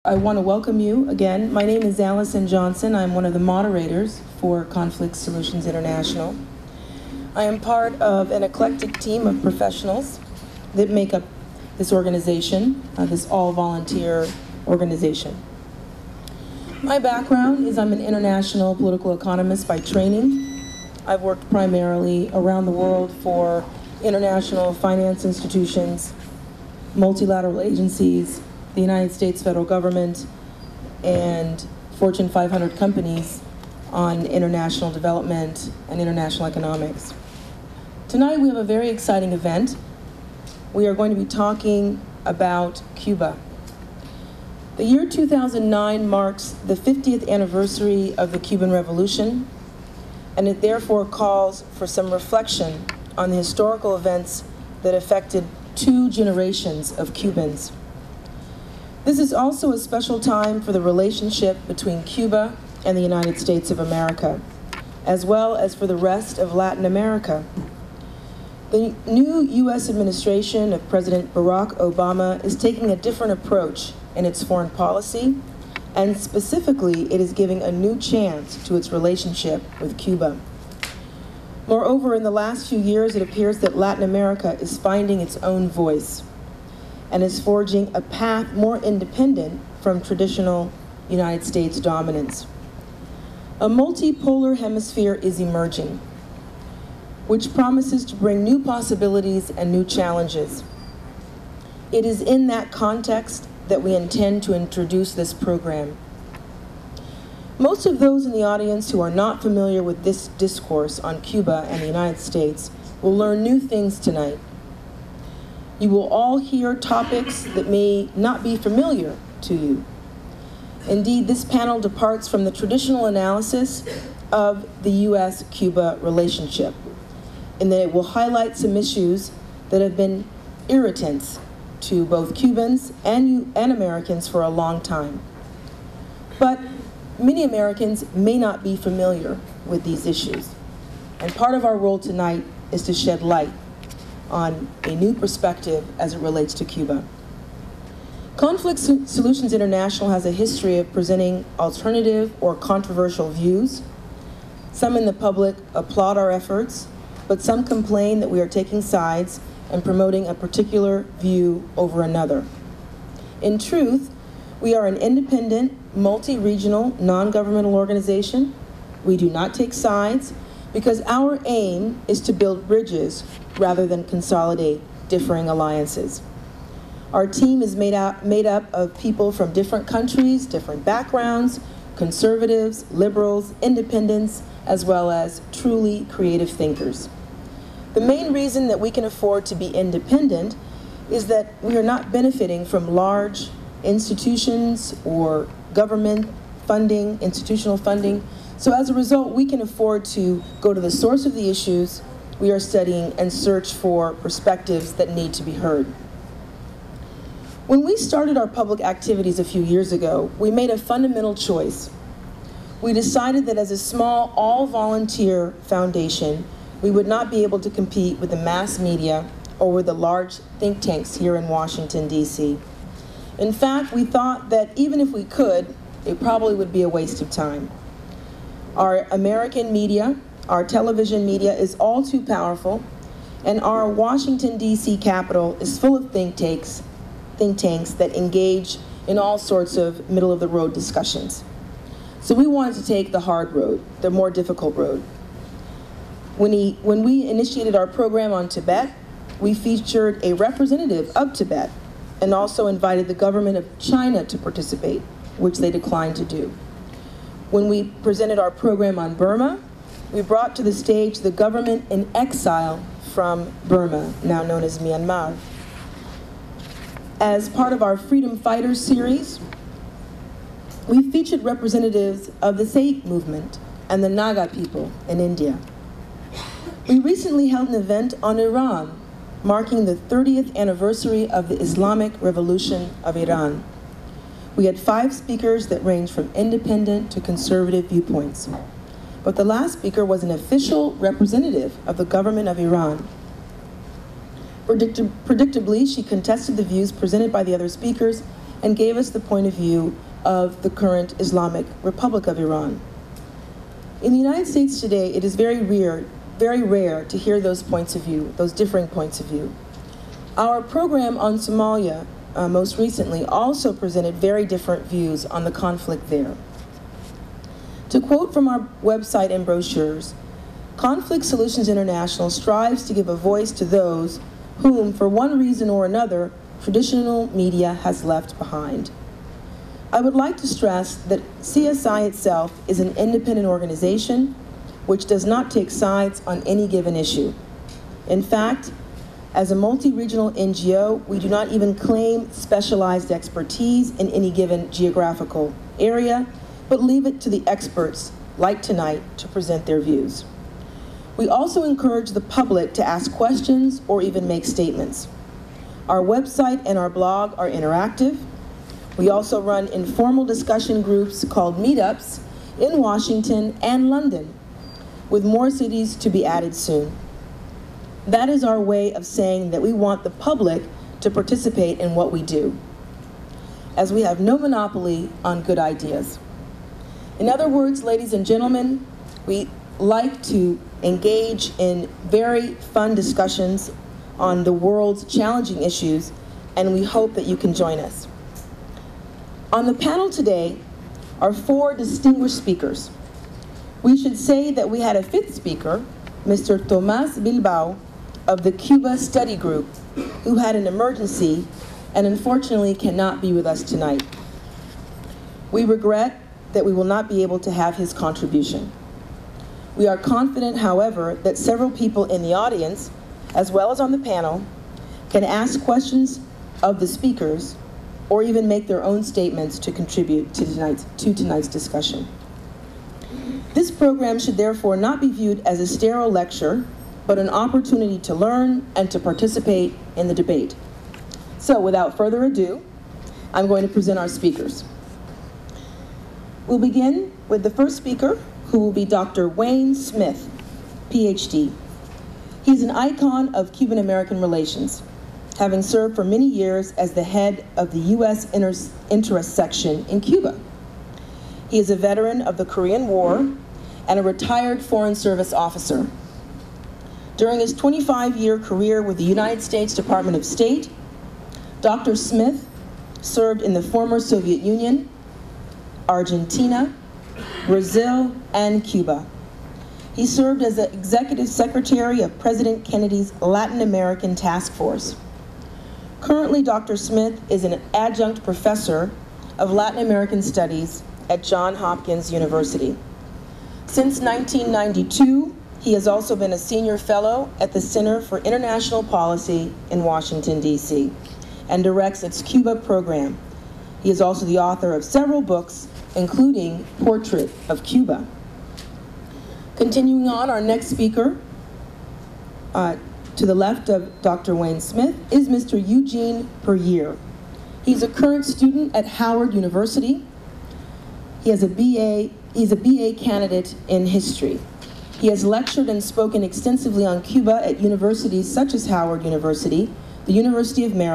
I want to welcome you again. My name is Allison Johnson. I'm one of the moderators for Conflict Solutions International. I am part of an eclectic team of professionals that make up this organization, this all-volunteer organization. My background is I'm an international political economist by training. I've worked primarily around the world for international finance institutions, multilateral agencies, the United States federal government, and Fortune 500 companies on international development and international economics. Tonight we have a very exciting event. We are going to be talking about Cuba. The year 2009 marks the 50th anniversary of the Cuban Revolution, and it therefore calls for some reflection on the historical events that affected 2 generations of Cubans. This is also a special time for the relationship between Cuba and the United States of America, as well as for the rest of Latin America. The new U.S. administration of President Barack Obama is taking a different approach in its foreign policy, and specifically, it is giving a new chance to its relationship with Cuba. Moreover, in the last few years, it appears that Latin America is finding its own voice and is forging a path more independent from traditional United States dominance. A multipolar hemisphere is emerging, which promises to bring new possibilities and new challenges. It is in that context that we intend to introduce this program. Most of those in the audience who are not familiar with this discourse on Cuba and the United States will learn new things tonight. You will all hear topics that may not be familiar to you. Indeed, this panel departs from the traditional analysis of the U.S.-Cuba relationship, in that it will highlight some issues that have been irritants to both Cubans and Americans for a long time. But many Americans may not be familiar with these issues, and part of our role tonight is to shed light on a new perspective as it relates to Cuba. Conflict Solutions International has a history of presenting alternative or controversial views. Some in the public applaud our efforts, but some complain that we are taking sides and promoting a particular view over another. In truth, we are an independent, multi-regional, non-governmental organization. We do not take sides because our aim is to build bridges rather than consolidate differing alliances. Our team is made up of people from different countries, different backgrounds, conservatives, liberals, independents, as well as truly creative thinkers. The main reason that we can afford to be independent is that we are not benefiting from large institutions or government funding, institutional funding. So as a result, we can afford to go to the source of the issues we are studying and search for perspectives that need to be heard. When we started our public activities a few years ago, we made a fundamental choice. We decided that as a small, all-volunteer foundation, we would not be able to compete with the mass media or with the large think tanks here in Washington, D.C. In fact, we thought that even if we could, it probably would be a waste of time. Our American media, our television media is all too powerful, and our Washington, D.C. Capitol is full of think tanks that engage in all sorts of middle-of-the-road discussions. So we wanted to take the hard road, the more difficult road. When we initiated our program on Tibet, we featured a representative of Tibet and also invited the government of China to participate, which they declined to do. When we presented our program on Burma, we brought to the stage the government in exile from Burma, now known as Myanmar. As part of our Freedom Fighters series, we featured representatives of the Sikh movement and the Naga people in India. We recently held an event on Iran, marking the 30th anniversary of the Islamic Revolution of Iran. We had 5 speakers that ranged from independent to conservative viewpoints. But the last speaker was an official representative of the government of Iran. Predictably, she contested the views presented by the other speakers and gave us the point of view of the current Islamic Republic of Iran. In the United States today, it is very rare to hear those points of view, those differing points of view. Our program on Somalia, most recently, also presented very different views on the conflict there. To quote from our website and brochures, Conflict Solutions International strives to give a voice to those whom, for one reason or another, traditional media has left behind. I would like to stress that CSI itself is an independent organization which does not take sides on any given issue. In fact, as a multi-regional NGO, we do not even claim specialized expertise in any given geographical area, but leave it to the experts, like tonight, to present their views. We also encourage the public to ask questions or even make statements. Our website and our blog are interactive. We also run informal discussion groups called meetups in Washington and London, with more cities to be added soon. That is our way of saying that we want the public to participate in what we do, as we have no monopoly on good ideas. In other words, ladies and gentlemen, we like to engage in very fun discussions on the world's challenging issues, and we hope that you can join us. On the panel today are 4 distinguished speakers. We should say that we had a 5th speaker, Mr. Tomás Bilbao of the Cuba Study Group, who had an emergency and unfortunately cannot be with us tonight. We regret that we will not be able to have his contribution. We are confident, however, that several people in the audience, as well as on the panel, can ask questions of the speakers or even make their own statements to contribute to tonight's discussion. This program should therefore not be viewed as a sterile lecture, but an opportunity to learn and to participate in the debate. So without further ado, I'm going to present our speakers. We'll begin with the first speaker, who will be Dr. Wayne Smith, PhD. He's an icon of Cuban-American relations, having served for many years as the head of the U.S. Interest Section in Cuba. He is a veteran of the Korean War and a retired Foreign Service officer. During his 25-year career with the United States Department of State, Dr. Smith served in the former Soviet Union, Argentina, Brazil, and Cuba. He served as the Executive Secretary of President Kennedy's Latin American Task Force. Currently, Dr. Smith is an adjunct professor of Latin American Studies at Johns Hopkins University. Since 1992, he has also been a senior fellow at the Center for International Policy in Washington, D.C., and directs its Cuba program. He is also the author of several books, including Portrait of Cuba. Continuing on, our next speaker, to the left of Dr. Wayne Smith, is Mr. Eugene Puryear. He's a current student at Howard University. He's a BA candidate in history. He has lectured and spoken extensively on Cuba at universities such as Howard University, the University of Maryland,